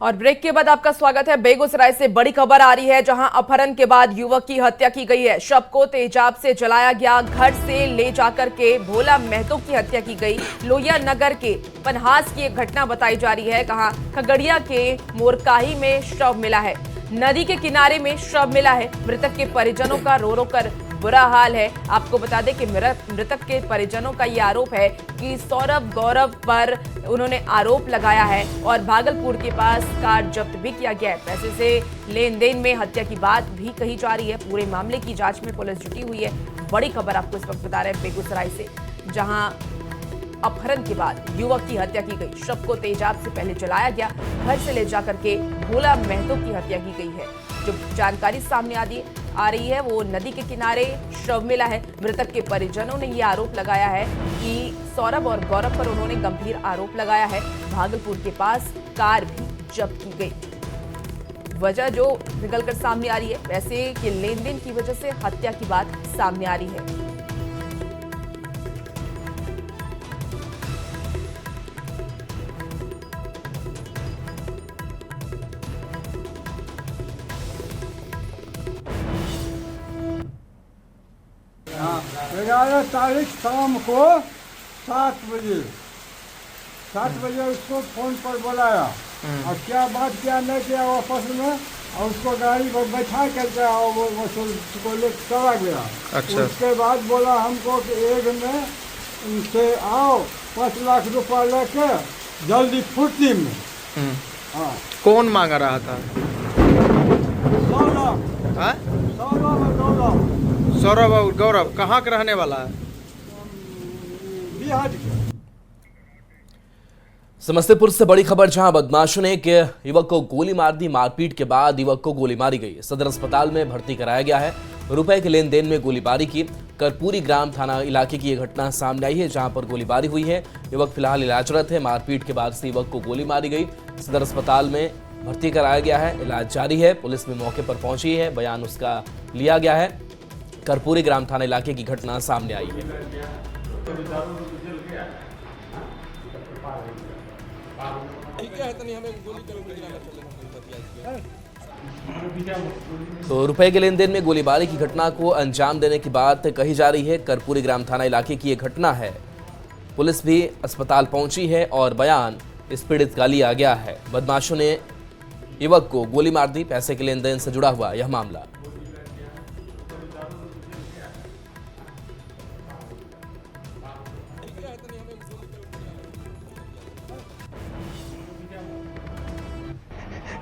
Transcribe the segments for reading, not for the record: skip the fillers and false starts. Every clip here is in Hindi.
और ब्रेक के बाद आपका स्वागत है। बेगूसराय से बड़ी खबर आ रही है, जहां अपहरण के बाद युवक की हत्या की गई है। शव को तेजाब से जलाया गया। घर से ले जाकर के भोला महतो की हत्या की गई। लोहिया नगर के पनहास की एक घटना बताई जा रही है। कहां खगड़िया के मोरकाही में शव मिला है। नदी के किनारे में शव मिला है। मृतक के परिजनों का रो रो कर बुरा हाल है। आपको बता दें कि मृतक के परिजनों का ये आरोप है कि सौरभ गौरव पर उन्होंने आरोप लगाया है और भागलपुर के पास कार जब्त भी किया गया है। पैसे से लेन देन में हत्या की बात भी कही जा रही है। पूरे मामले की जांच में पुलिस जुटी हुई है। बड़ी खबर आपको इस वक्त बता रहे हैं बेगूसराय से, जहां अपहरण के बाद युवक की हत्या की गई। शव को तेजाब से पहले जलाया गया। घर से ले जाकर के भोला महतो की हत्या की गई है। जो जानकारी सामने आ रही है वो नदी के किनारे शव मिला है। मृतक के परिजनों ने ये आरोप लगाया है कि सौरभ और गौरव पर उन्होंने गंभीर आरोप लगाया है। भागलपुर के पास कार भी जब्त की गई। वजह जो निकलकर सामने आ रही है, पैसे के लेन देन की वजह से हत्या की बात सामने आ रही है। ग्यारह तारीख शाम को 7 बजे उसको फोन पर बुलाया और क्या बात क्या नहीं किया वापस में, और उसको गाड़ी पर बैठा करके वो उसको ले चला गया। अच्छा। उसके बाद बोला हमको कि एक में से आओ 5 लाख रुपया लेके जल्दी फुर्ती में। हाँ। कौन मांगा रहा था? सौरभ और गौरव कहाँ का रहने वाला है? बिहार के। समस्तीपुर से बड़ी खबर, जहां बदमाशों ने एक युवक को गोली मार दी। मारपीट के बाद युवक को गोली मारी गई। सदर अस्पताल में भर्ती कराया गया है। रुपए के लेन देन में गोलीबारी की। कर्पूरी ग्राम थाना इलाके की यह घटना सामने आई है, जहां पर गोलीबारी हुई है। युवक फिलहाल इलाजरत है। मारपीट के बाद से युवक को गोली मारी गई। सदर अस्पताल में भर्ती कराया गया है। इलाज जारी है। पुलिस भी मौके पर पहुंची है। बयान उसका लिया गया है। कर्पूरी ग्राम थाना इलाके की घटना सामने आई है। तो रुपए के लेन देन में गोलीबारी की घटना को अंजाम देने की बात कही जा रही है। कर्पूरी ग्राम थाना इलाके की यह घटना है। पुलिस भी अस्पताल पहुंची है और बयान इस पीड़ित का लिया गया है। बदमाशों ने युवक को गोली मार दी। पैसे के लेन देन से जुड़ा हुआ यह मामला।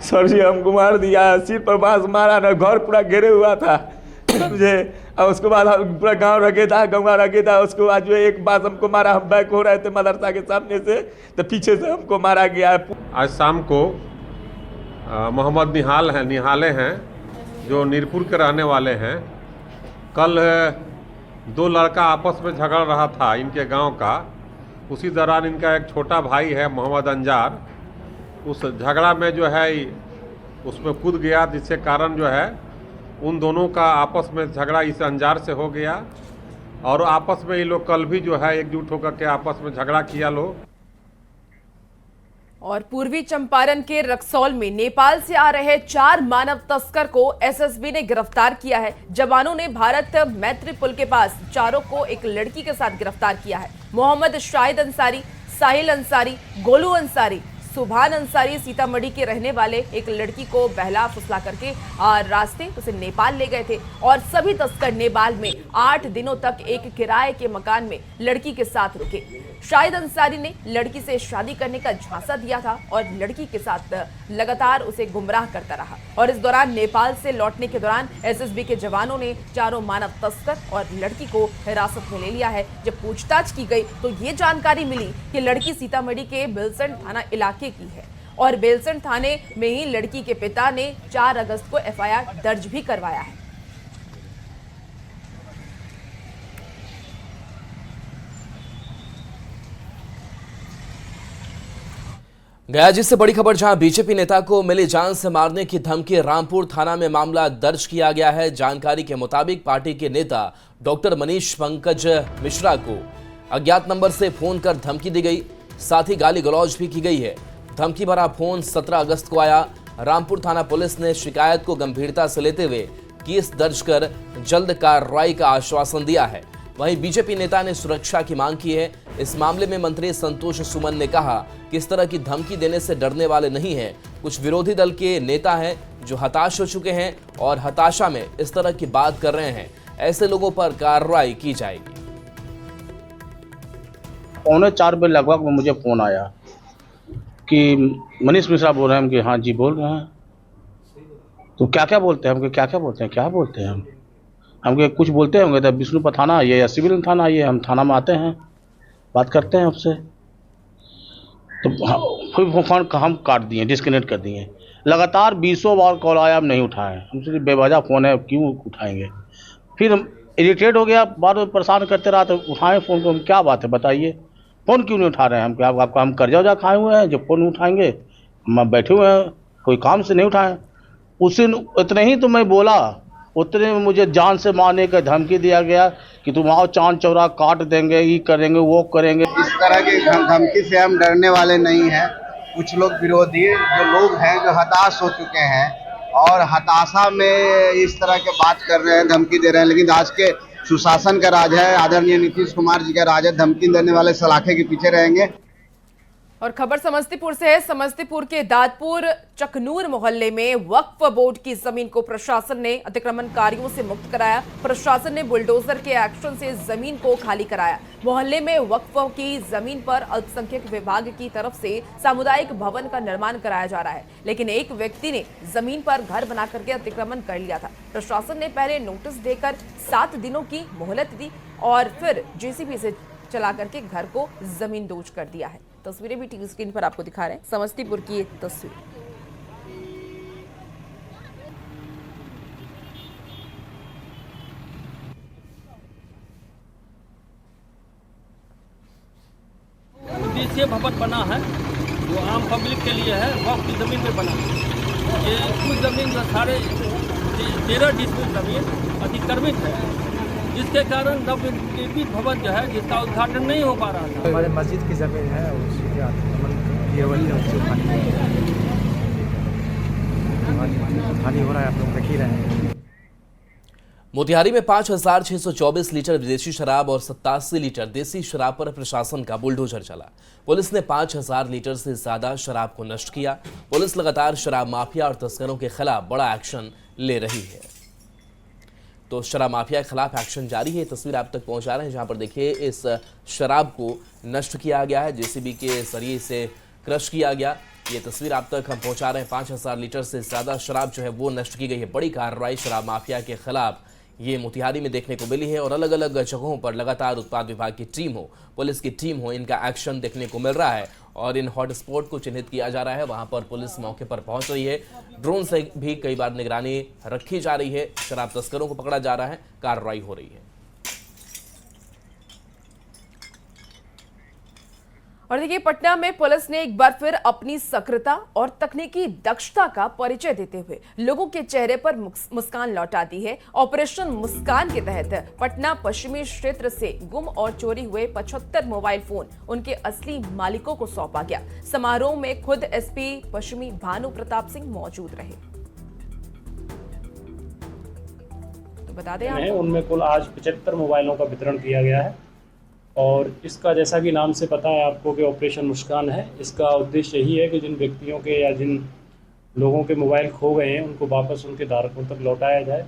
सर जी हमको मार दिया, सिर पर बांस मारा ना, घर पूरा घेरे हुआ था समझे। और उसके बाद पूरा गांव रखे था, गंगा रखे था। उसके बाद जो एक बात हमको मारा, हम बैक हो रहे थे मदरसा के सामने से, तो पीछे से हमको मारा गया। आज शाम को मोहम्मद निहाले हैं जो नीरपुर के रहने वाले हैं। कल 2 लड़का आपस में झगड़ रहा था इनके गांव का। उसी दौरान इनका एक छोटा भाई है मोहम्मद अंजार, उस झगड़ा में जो है उसमें कूद गया, जिससे कारण जो है उन दोनों का आपस में झगड़ा इस अंजार से हो गया। और आपस में ये लोग कल भी जो है एकजुट होकर के आपस में झगड़ा किया लोग। और पूर्वी चंपारण के रक्सौल में नेपाल से आ रहे 4 मानव तस्कर को एसएसबी ने गिरफ्तार किया है। जवानों ने भारत मैत्री पुल के पास चारों को एक लड़की के साथ गिरफ्तार किया है। मोहम्मद शाहिद अंसारी, साहिल अंसारी, गोलू अंसारी, सुभान अंसारी सीतामढ़ी के रहने वाले एक लड़की को बहला फुसला करके रास्ते उसे नेपाल ले गए थे। और सभी तस्कर नेपाल में 8 दिनों तक एक किराए के मकान में लड़की के साथ रुके। शाहिद अंसारी ने लड़की से शादी करने का झांसा दिया था और लड़की के साथ लगातार उसे गुमराह करता रहा। और इस दौरान नेपाल से लौटने के दौरान एसएसबी के जवानों ने चारों मानव तस्कर और लड़की को हिरासत में ले लिया है। जब पूछताछ की गई तो ये जानकारी मिली कि लड़की सीतामढ़ी के बेलसंड थाना इलाके की है और बेलसंड थाने में ही लड़की के पिता ने 4 अगस्त को एफआईआर दर्ज भी करवाया है। गया जी से बड़ी खबर, जहां बीजेपी नेता को मिली जान से मारने की धमकी। रामपुर थाना में मामला दर्ज किया गया है। जानकारी के मुताबिक पार्टी के नेता डॉक्टर मनीष पंकज मिश्रा को अज्ञात नंबर से फोन कर धमकी दी गई, साथ ही गाली गलौज भी की गई है। धमकी भरा फोन 17 अगस्त को आया। रामपुर थाना पुलिस ने शिकायत को गंभीरता से लेते हुए केस दर्ज कर जल्द कार्रवाई का आश्वासन दिया है। वहीं बीजेपी नेता ने सुरक्षा की मांग की है। इस मामले में मंत्री संतोष सुमन ने कहा कि इस तरह की धमकी देने से डरने वाले नहीं हैं। कुछ विरोधी दल के नेता हैं जो हताश हो चुके हैं और हताशा में इस तरह की बात कर रहे हैं। ऐसे लोगों पर कार्रवाई की जाएगी। 3:45 बजे लगभग में मुझे फ़ोन आया कि मनीष मिश्रा बोल रहे हैं। हम कि हाँ जी बोल रहे हैं। तो क्या क्या बोलते हैं? हम क्या क्या बोलते हैं? क्या बोलते हैं? हम के कुछ बोलते होंगे तो विष्णुपुर थाना आइए या सिविल थाना आइए, हम थाना में आते हैं, बात करते हैं आपसे। तो फिर फ़ोन हम काट दिए, डिस्कनेक्ट कर दिए। लगातार 20 बार कॉल आया, हम नहीं उठाए। हम सोचे बेवजह फ़ोन है, क्यों उठाएंगे। फिर हम इरिटेट हो गया, बार बार परेशान करते रहा। तो उठाएं फ़ोन को, हम क्या बात है बताइए, फ़ोन क्यों नहीं उठा रहे हैं? हम क्या आपका हम कर्जा वर्जा खाए हुए हैं जो फ़ोन उठाएंगे? हम बैठे हुए हैं, कोई काम से नहीं उठाएं। उस दिन इतने ही तो मैं बोला, उतने में मुझे जान से मारने का धमकी दिया गया कि तुम आओ चांद चौरा काट देंगे, ये करेंगे वो करेंगे। इस तरह की धमकी से हम डरने वाले नहीं हैं। कुछ लोग विरोधी जो लोग हैं जो हताश हो चुके हैं और हताशा में इस तरह के बात कर रहे हैं, धमकी दे रहे हैं। लेकिन आज के सुशासन का राज है, आदरणीय नीतीश कुमार जी का राज है। धमकी देने वाले सलाखे के पीछे रहेंगे। और खबर समस्तीपुर से है। समस्तीपुर के दादपुर चकनूर मोहल्ले में वक्फ बोर्ड की जमीन को प्रशासन ने अतिक्रमणकारियों से मुक्त कराया। प्रशासन ने बुलडोजर के एक्शन से जमीन को खाली कराया। मोहल्ले में वक्फ की जमीन पर अल्पसंख्यक विभाग की तरफ से सामुदायिक भवन का निर्माण कराया जा रहा है, लेकिन एक व्यक्ति ने जमीन पर घर बना करके अतिक्रमण कर लिया था। प्रशासन ने पहले नोटिस देकर 7 दिनों की मोहलत दी और फिर जेसीबी से चला करके घर को जमींदोज कर दिया है। तस्वीरें भी टीवी स्क्रीन पर आपको दिखा रहे हैं। समस्तीपुर की एक तस्वीर। उद्देश्य भवन बना है जो आम पब्लिक के लिए है, वक्फ की जमीन पे बना है। ये कुछ जमीन जो सारे 13 डिस्ट्रिक्ट जमीन अतिक्रमित है, जिसके कारण नवनिर्मित भवन जो है जिसका उद्घाटन नहीं हो पा रहा था। हमारे मस्जिद की ज़मीन है, उसके ये वही खाली हो रहा है, आप लोग देख ही रहे हैं। मोतिहारी में 5,624 लीटर विदेशी शराब और 87 लीटर देसी शराब पर प्रशासन का बुलडोजर चला। पुलिस ने 5,000 लीटर से ज्यादा शराब को नष्ट किया। पुलिस लगातार शराब माफिया और तस्करों के खिलाफ बड़ा एक्शन ले रही है। तो शराब माफिया के खिलाफ एक्शन जारी है। तस्वीर आप तक पहुंचा रहे हैं, जहां पर देखिए इस शराब को नष्ट किया गया है, जेसीबी के जरिए से क्रश किया गया। ये तस्वीर आप तक हम पहुंचा रहे हैं। 5,000 लीटर से ज्यादा शराब जो है वो नष्ट की गई है। बड़ी कार्रवाई शराब माफिया के खिलाफ ये मोतिहारी में देखने को मिली है और अलग अलग जगहों पर लगातार उत्पाद विभाग की टीम हो, पुलिस की टीम हो, इनका एक्शन देखने को मिल रहा है और इन हॉटस्पॉट को चिन्हित किया जा रहा है। वहां पर पुलिस मौके पर पहुंच रही है। ड्रोन से भी कई बार निगरानी रखी जा रही है। शराब तस्करों को पकड़ा जा रहा है, कार्रवाई हो रही है। और देखिए, पटना में पुलिस ने एक बार फिर अपनी सक्रियता और तकनीकी दक्षता का परिचय देते हुए लोगों के चेहरे पर मुस्कान लौटा दी है। ऑपरेशन मुस्कान के तहत पटना पश्चिमी क्षेत्र से गुम और चोरी हुए 75 मोबाइल फोन उनके असली मालिकों को सौंपा गया। समारोह में खुद एसपी पश्चिमी भानु प्रताप सिंह मौजूद रहे। तो बता दें, उनमें कुल आज 75 मोबाइलों का वितरण किया गया है और इसका जैसा कि नाम से पता है आपको कि ऑपरेशन मुस्कान है। इसका उद्देश्य यही है कि जिन व्यक्तियों के या जिन लोगों के मोबाइल खो गए हैं उनको वापस उनके धारकों तक लौटाया जाए।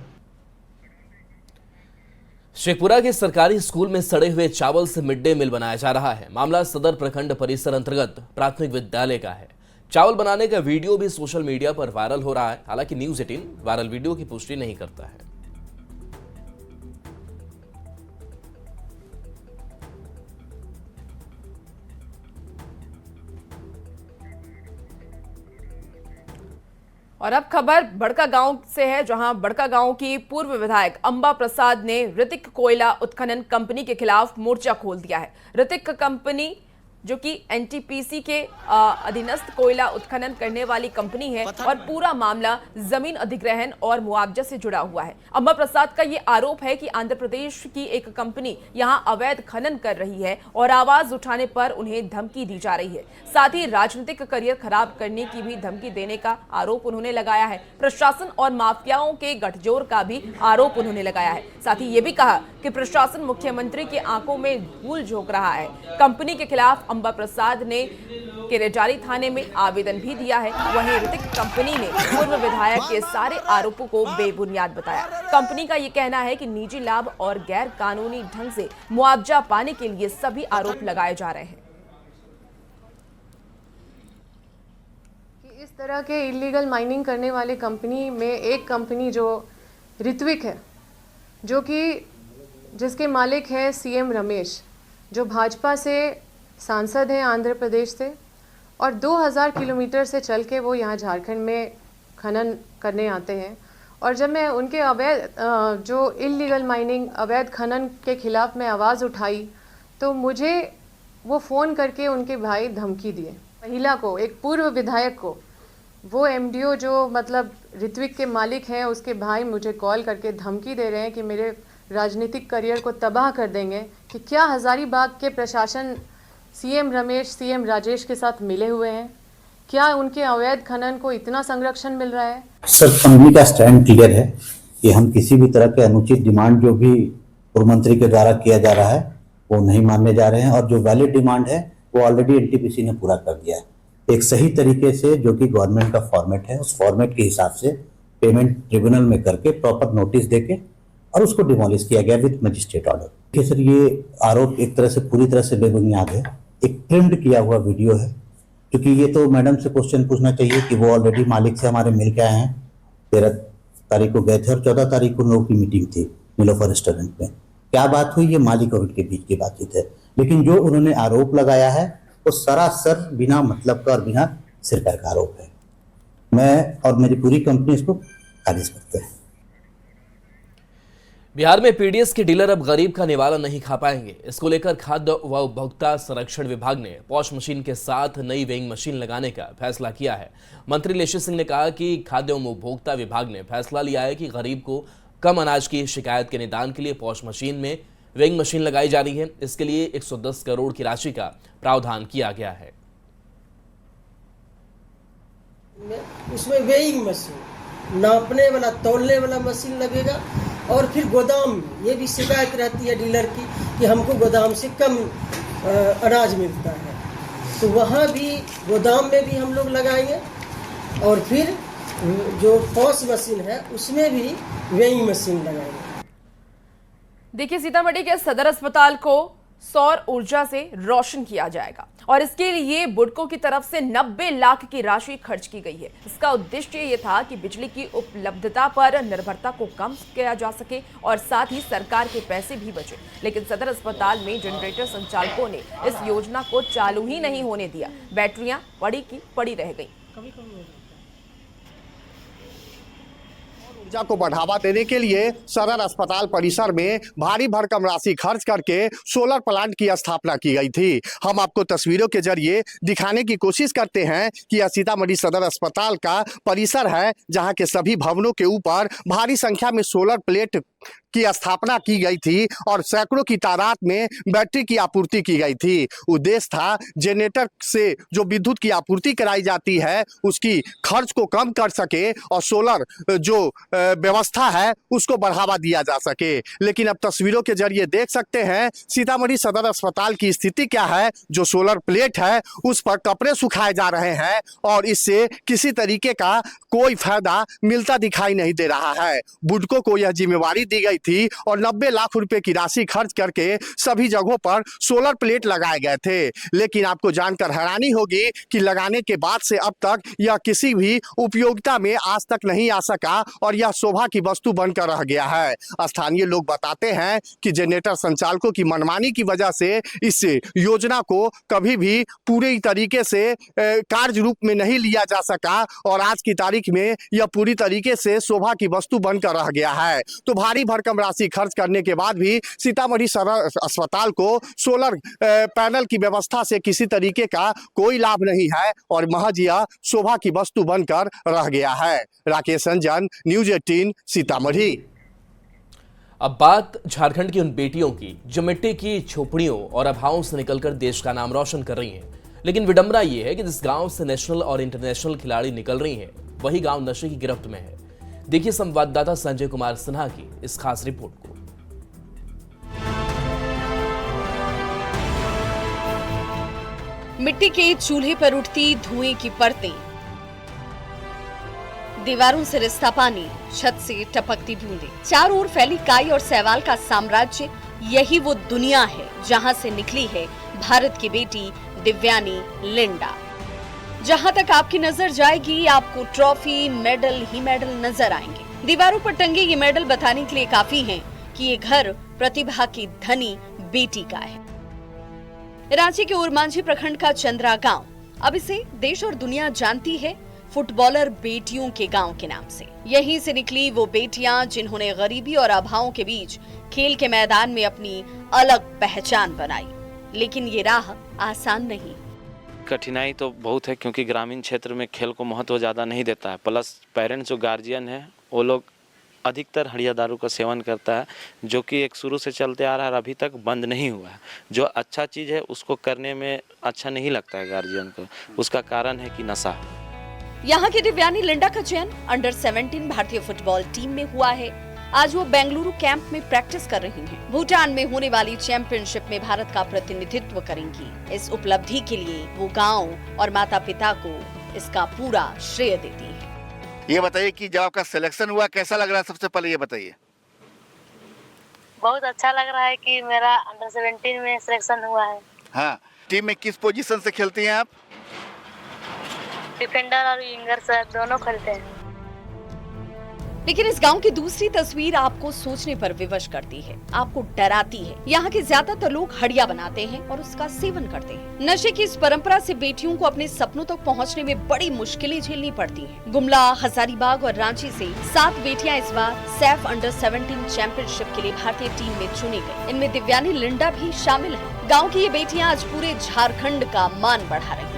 शेखपुरा के सरकारी स्कूल में सड़े हुए चावल से मिड डे मील बनाया जा रहा है। मामला सदर प्रखंड परिसर अंतर्गत प्राथमिक विद्यालय का है। चावल बनाने का वीडियो भी सोशल मीडिया पर वायरल हो रहा है। हालांकि न्यूज़ 18 वायरल वीडियो की पुष्टि नहीं करता है। और अब खबर बड़का गांव से है, जहां बड़का गांव की पूर्व विधायक अंबा प्रसाद ने ऋतिक कोयला उत्खनन कंपनी के खिलाफ मोर्चा खोल दिया है। ऋतिक कंपनी जो कि एनटीपीसी के अधीनस्थ कोयला उत्खनन करने वाली कंपनी है और पूरा मामला जमीन अधिग्रहण और मुआवजा से जुड़ा हुआ है। अंबा प्रसाद का ये आरोप है कि आंध्र प्रदेश की एक कंपनी यहां अवैध खनन कर रही है और आवाज उठाने पर उन्हें धमकी दी जा रही है। साथ ही राजनीतिक करियर खराब करने की भी धमकी देने का आरोप उन्होंने लगाया है। प्रशासन और माफियाओं के गठजोड़ का भी आरोप उन्होंने लगाया है। साथ ही ये भी कहा कि प्रशासन मुख्यमंत्री की आंखों में धूल झोंक रहा है। कंपनी के खिलाफ अंबा प्रसाद ने केरेजारी थाने में आवेदन भी दिया है। वहीं ऋतिक कंपनी ने पूर्व विधायक के सारे आरोपों को बेबुनियाद बताया। कंपनी का ये कहना है कि निजी लाभ और गैर कानूनी ढंग से मुआवजा पाने के लिए सभी आरोप लगाए जा रहे हैं। इस तरह के इलीगल माइनिंग करने वाले कंपनी में एक कंपनी जो ऋत्विक है, जो कि जिसके मालिक है सीएम रमेश, जो भाजपा से सांसद हैं आंध्र प्रदेश से, और 2000 किलोमीटर से चल के वो यहाँ झारखंड में खनन करने आते हैं। और जब मैं उनके अवैध जो इलीगल माइनिंग अवैध खनन के खिलाफ मैं आवाज़ उठाई तो मुझे वो फ़ोन करके उनके भाई धमकी दिए। महिला को, एक पूर्व विधायक को, वो एमडीओ जो मतलब ऋत्विक के मालिक हैं, उसके भाई मुझे कॉल करके धमकी दे रहे हैं कि मेरे राजनीतिक करियर को तबाह कर देंगे। कि क्या हजारीबाग के प्रशासन सीएम रमेश, सीएम राजेश के साथ मिले हुए हैं? क्या उनके अवैध खनन को इतना संरक्षण मिल रहा है? सर, कंपनी का स्टैंड क्लियर है कि हम किसी भी तरह के अनुचित डिमांड जो भी पूर्व मंत्री के द्वारा किया जा रहा है वो नहीं मानने जा रहे हैं, और जो वैलिड डिमांड है वो ऑलरेडी एनटीपीसी ने पूरा कर दिया है। एक सही तरीके से जो कि गवर्नमेंट का फॉर्मेट है, उस फॉर्मेट के हिसाब से पेमेंट ट्रिब्यूनल में करके प्रॉपर नोटिस देके और उसको डिमोलिश किया गया विद मजिस्ट्रेट ऑर्डर। देखिए सर, ये आरोप एक तरह से पूरी तरह से बेबुनियाद है। एक ट्रिम्ड किया हुआ वीडियो है, क्योंकि ये तो मैडम से क्वेश्चन पूछना चाहिए कि वो ऑलरेडी मालिक से हमारे मिल के आए हैं। 13 तारीख को गए थे और 14 तारीख को लोगों की मीटिंग थी नीलोफर रेस्टोरेंट में। क्या बात हुई, ये मालिक और उनके बीच की बातचीत है। लेकिन जो उन्होंने आरोप लगाया है वो सरासर बिना मतलब का और बिना सिर पैर का आरोप है। मैं और मेरी पूरी कंपनी इसको खारिज करते हैं। बिहार में पीडीएस के डीलर अब गरीब का निवाला नहीं खा पाएंगे। इसको लेकर खाद्य व उपभोक्ता संरक्षण विभाग ने पॉश मशीन के साथ नई वेइंग मशीन लगाने का फैसला किया है। मंत्री लेशी सिंह ने कहा कि खाद्य एवं उपभोक्ता विभाग ने फैसला लिया है कि गरीब को कम अनाज की शिकायत के निदान के लिए पॉश मशीन में वेइंग मशीन लगाई जा रही है। इसके लिए 110 करोड़ की राशि का प्रावधान किया गया है। उसमें वेइंग मशीन, नापने वाला, तौलने वाला मशीन लगेगा। और फिर गोदाम, ये भी शिकायत रहती है डीलर की कि हमको गोदाम से कम अनाज मिलता है, तो वहाँ भी गोदाम में भी हम लोग लगाएंगे। और फिर जो पॉश मशीन है उसमें भी वेइंग मशीन लगाएंगे। देखिए, सीतामढ़ी के सदर अस्पताल को सौर ऊर्जा से रोशन किया जाएगा और इसके लिए बुडको की तरफ से 90 लाख की राशि खर्च की गई है। इसका उद्देश्य ये था कि बिजली की उपलब्धता पर निर्भरता को कम किया जा सके और साथ ही सरकार के पैसे भी बचे। लेकिन सदर अस्पताल में जनरेटर संचालकों ने इस योजना को चालू ही नहीं होने दिया। बैटरियां पड़ी की पड़ी रह गई। ऊर्जा को बढ़ावा देने के लिए सदर अस्पताल परिसर में भारी भरकम राशि खर्च करके सोलर प्लांट की स्थापना की गई थी। हम आपको तस्वीरों के जरिए दिखाने की कोशिश करते हैं कि यह सीतामढ़ी सदर अस्पताल का परिसर है, जहां के सभी भवनों के ऊपर भारी संख्या में सोलर प्लेट की स्थापना की गई थी और सैकड़ों की तादाद में बैटरी की आपूर्ति की गई थी। उद्देश्य था जनरेटर से जो विद्युत की आपूर्ति कराई जाती है उसकी खर्च को कम कर सके और सोलर जो व्यवस्था है उसको बढ़ावा दिया जा सके। लेकिन अब तस्वीरों के जरिए देख सकते हैं सीतामढ़ी सदर अस्पताल की स्थिति क्या है। जो सोलर प्लेट है उस पर कपड़े सुखाए जा रहे हैं और इससे किसी तरीके का कोई फायदा मिलता दिखाई नहीं दे रहा है। बुडको को यह जिम्मेवारी दी गई थी और 90 लाख रुपए की राशि खर्च करके सभी जगहों पर सोलर प्लेट लगाए गए थे। लेकिन आपको जानकर हैरानी होगी कि लगाने के बाद से अब तक यह किसी भी उपयोगिता में आज तक नहीं आ सका और यह शोभा की वस्तु बनकर रह गया है। स्थानीय लोग बताते हैं कि जनरेटर संचालकों की मनमानी की वजह से इस योजना को कभी भी पूरे तरीके से कार्य रूप में नहीं लिया जा सका और आज की तारीख में यह पूरी तरीके से शोभा की वस्तु बनकर रह गया है। तो भारी भरकम भरकम राशि खर्च करने के बाद भी सीतामढ़ी सदर अस्पताल को सोलर पैनल की व्यवस्था से किसी तरीके का कोई लाभ नहीं है और महज यह शोभा की वस्तु बनकर रह गया है। राकेश रंजन, न्यूज 18 सीतामढ़ी। अब बात झारखंड की उन बेटियों की जो मिट्टी की झोपड़ियों और अभावों से निकलकर देश का नाम रोशन कर रही हैं। लेकिन विडंबना यह है कि जिस गांव से नेशनल और इंटरनेशनल खिलाड़ी निकल रही हैं, वही गांव नशे की गिरफ्त में है। देखिए संवाददाता संजय कुमार सिन्हा की इस खास रिपोर्ट को। मिट्टी के चूल्हे पर उठती धुएं की परतें, दीवारों से रिश्ता पानी, छत से टपकती बूंदें, चारों ओर फैली काई और सहवाल का साम्राज्य, यही वो दुनिया है जहां से निकली है भारत की बेटी दिव्यानी लिंडा। जहां तक आपकी नजर जाएगी आपको ट्रॉफी, मेडल ही मेडल नजर आएंगे। दीवारों पर टंगे ये मेडल बताने के लिए काफी हैं कि ये घर प्रतिभा की धनी बेटी का है। रांची के ओरमांझी प्रखंड का चंद्रा गांव, अब इसे देश और दुनिया जानती है फुटबॉलर बेटियों के गांव के नाम से। यहीं से निकली वो बेटियां जिन्होंने गरीबी और अभावों के बीच खेल के मैदान में अपनी अलग पहचान बनाई। लेकिन ये राह आसान नहीं। कठिनाई तो बहुत है क्योंकि ग्रामीण क्षेत्र में खेल को महत्व ज़्यादा नहीं देता है। प्लस पेरेंट्स जो गार्जियन है वो लोग अधिकतर हड़िया दारू का सेवन करता है, जो कि एक शुरू से चलते आ रहा है और अभी तक बंद नहीं हुआ है। जो अच्छा चीज़ है उसको करने में अच्छा नहीं लगता है गार्जियन को, उसका कारण है कि नशा। यहाँ की दिव्यानी लिंडा का चयन अंडर 17 भारतीय फुटबॉल टीम में हुआ है। आज वो बेंगलुरु कैंप में प्रैक्टिस कर रही हैं। भूटान में होने वाली चैंपियनशिप में भारत का प्रतिनिधित्व करेंगी। इस उपलब्धि के लिए वो गांव और माता पिता को इसका पूरा श्रेय देती है। ये बताइए कि जब आपका सिलेक्शन हुआ कैसा लग रहा है, सबसे पहले ये बताइए। बहुत अच्छा लग रहा है कि मेरा अंडर 17 में सिलेक्शन हुआ है। हाँ, टीम में किस पोजीशन से खेलती हैं आप? डिफेंडर और विंगर सर दोनों खेलते हैं। लेकिन इस गांव की दूसरी तस्वीर आपको सोचने पर विवश करती है, आपको डराती है। यहाँ के ज्यादातर लोग हड़िया बनाते हैं और उसका सेवन करते हैं। नशे की इस परंपरा से बेटियों को अपने सपनों तक पहुँचने में बड़ी मुश्किलें झेलनी पड़ती हैं। गुमला, हजारीबाग और रांची से 7 बेटियां इस बार सैफ अंडर 17 चैंपियनशिप के लिए भारतीय टीम में चुनी गयी। इनमें दिव्यानी लिंडा भी शामिल है। गाँव की ये बेटियां आज पूरे झारखंड का मान बढ़ा रही है।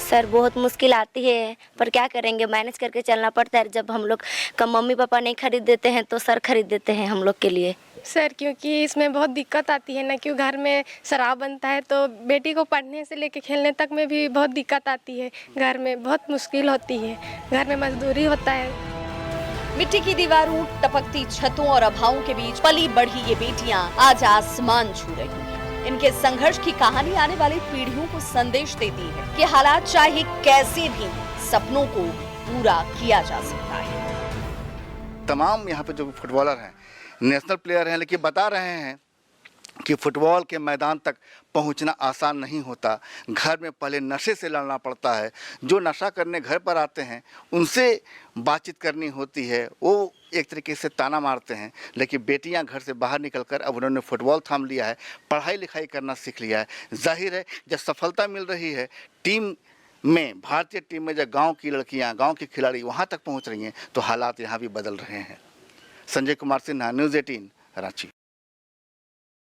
सर बहुत मुश्किल आती है, पर क्या करेंगे, मैनेज करके चलना पड़ता है। जब हम लोग का मम्मी पापा नहीं खरीद देते हैं तो सर खरीद देते हैं हम लोग के लिए। सर क्योंकि इसमें बहुत दिक्कत आती है ना, क्यों घर में शराब बनता है तो बेटी को पढ़ने से लेके खेलने तक में भी बहुत दिक्कत आती है। घर में बहुत मुश्किल होती है, घर में मजदूरी होता है। मिट्टी की दीवारों, टपकती छतों और अभावों के बीच पली बढ़ी ये बेटियां आज आसमान छू रही हैं। इनके संघर्ष की कहानी आने वाली पीढ़ियों को संदेश देती है कि हालात चाहे कैसे भी सपनों को पूरा किया जा सकता है। तमाम यहाँ पे जो फुटबॉलर हैं, नेशनल प्लेयर हैं, लेकिन बता रहे हैं कि फुटबॉल के मैदान तक पहुंचना आसान नहीं होता। घर में पहले नशे से लड़ना पड़ता है। जो नशा करने घर पर आते हैं उनसे बातचीत करनी होती है, वो एक तरीके से ताना मारते हैं। लेकिन बेटियां घर से बाहर निकलकर अब उन्होंने फुटबॉल थाम लिया है, पढ़ाई लिखाई करना सीख लिया है। जाहिर है जब सफलता मिल रही है टीम में, भारतीय टीम में, जब गाँव की लड़कियाँ, गाँव के खिलाड़ी वहाँ तक पहुँच रही हैं तो हालात यहाँ भी बदल रहे हैं। संजय कुमार सिन्हा, न्यूज़ 18 रांची।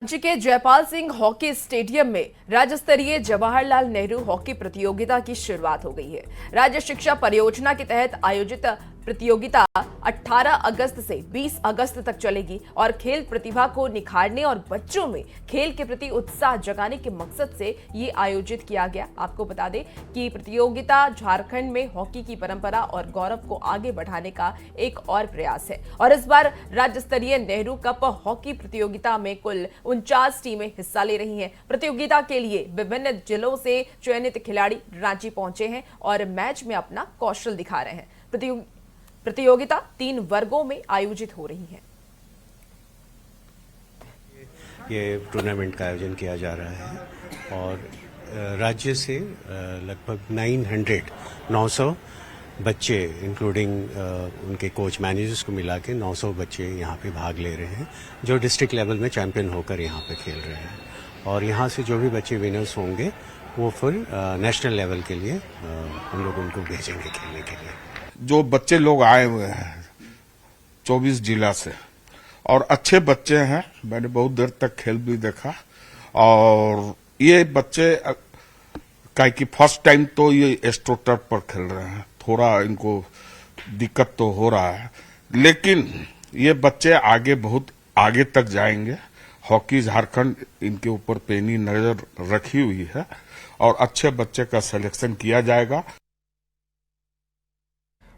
रांची के जयपाल सिंह हॉकी स्टेडियम में राज्य स्तरीय जवाहरलाल नेहरू हॉकी प्रतियोगिता की शुरुआत हो गई है। राज्य शिक्षा परियोजना के तहत आयोजित प्रतियोगिता 18 अगस्त से 20 अगस्त तक चलेगी और खेल प्रतिभा को निखारने और बच्चों में खेल के प्रति उत्साह जगाने के मकसद से ये आयोजित किया गया। आपको बता दें कि प्रतियोगिता झारखंड में हॉकी की परंपरा और गौरव को आगे बढ़ाने का एक और प्रयास है और इस बार राज्य स्तरीय नेहरू कप हॉकी प्रतियोगिता में कुल 49 टीमें हिस्सा ले रही हैं। प्रतियोगिता के लिए विभिन्न जिलों से चयनित खिलाड़ी रांची पहुंचे हैं और मैच में अपना कौशल दिखा रहे हैं। प्रतियोगिता 3 वर्गों में आयोजित हो रही है। ये टूर्नामेंट का आयोजन किया जा रहा है और राज्य से लगभग 900 बच्चे इंक्लूडिंग उनके कोच मैनेजर्स को मिला के 900 बच्चे यहाँ पे भाग ले रहे हैं जो डिस्ट्रिक्ट लेवल में चैंपियन होकर यहाँ पे खेल रहे हैं और यहाँ से जो भी बच्चे विनर्स होंगे वो फिर नेशनल लेवल के लिए हम लोग उनको भेजेंगे खेलने के लिए। जो बच्चे लोग आए हुए हैं 24 जिला से और अच्छे बच्चे हैं। मैंने बहुत देर तक खेल भी देखा और ये बच्चे काहे कि फर्स्ट टाइम तो ये एस्ट्रोटर्फ पर खेल रहे हैं, थोड़ा इनको दिक्कत तो हो रहा है, लेकिन ये बच्चे आगे बहुत आगे तक जाएंगे। हॉकी झारखंड इनके ऊपर पैनी नजर रखी हुई है और अच्छे बच्चे का सिलेक्शन किया जाएगा।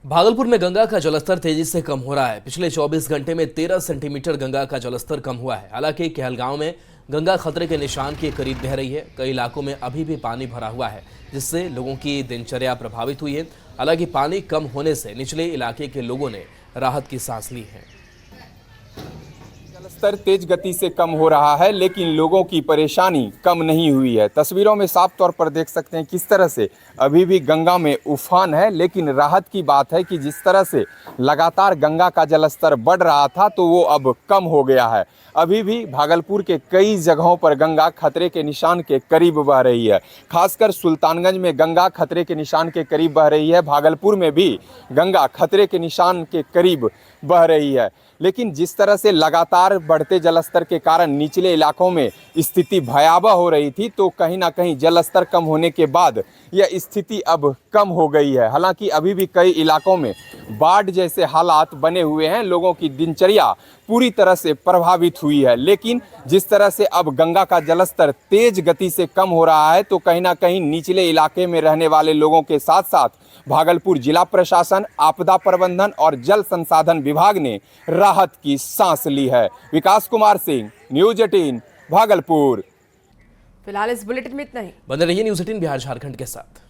भागलपुर में गंगा का जलस्तर तेजी से कम हो रहा है। पिछले 24 घंटे में 13 सेंटीमीटर गंगा का जलस्तर कम हुआ है। हालांकि कहलगांव में गंगा खतरे के निशान के करीब बह रही है। कई इलाकों में अभी भी पानी भरा हुआ है, जिससे लोगों की दिनचर्या प्रभावित हुई है। हालांकि पानी कम होने से निचले इलाके के लोगों ने राहत की सांस ली है। जलस्तर तेज गति से कम हो रहा है, लेकिन लोगों की परेशानी कम नहीं हुई है। तस्वीरों में साफ तौर पर देख सकते हैं किस तरह से अभी भी गंगा में उफान है, लेकिन राहत की बात है कि जिस तरह से लगातार गंगा का जलस्तर बढ़ रहा था तो वो अब कम हो गया है। अभी भी भागलपुर के कई जगहों पर गंगा खतरे के निशान के करीब बह रही है। खासकर सुल्तानगंज में गंगा खतरे के निशान के करीब बह रही है। भागलपुर में भी गंगा खतरे के निशान के करीब बह रही है। लेकिन जिस तरह से लगातार बढ़ते जलस्तर के कारण निचले इलाकों में स्थिति भयावह हो रही थी, तो कहीं ना कहीं जलस्तर कम होने के बाद यह स्थिति अब कम हो गई है। हालांकि अभी भी कई इलाकों में बाढ़ जैसे हालात बने हुए हैं, लोगों की दिनचर्या पूरी तरह से प्रभावित हुई है। लेकिन जिस तरह से अब गंगा का जलस्तर तेज गति से कम हो रहा है, तो कहीं ना कहीं निचले इलाके में रहने वाले लोगों के साथ साथ भागलपुर जिला प्रशासन, आपदा प्रबंधन और जल संसाधन विभाग ने राहत की सांस ली है। विकास कुमार सिंह, न्यूज 18 भागलपुर। फिलहाल इस बुलेटिन में इतना ही। बने रहिए न्यूज 18 बिहार झारखंड के साथ।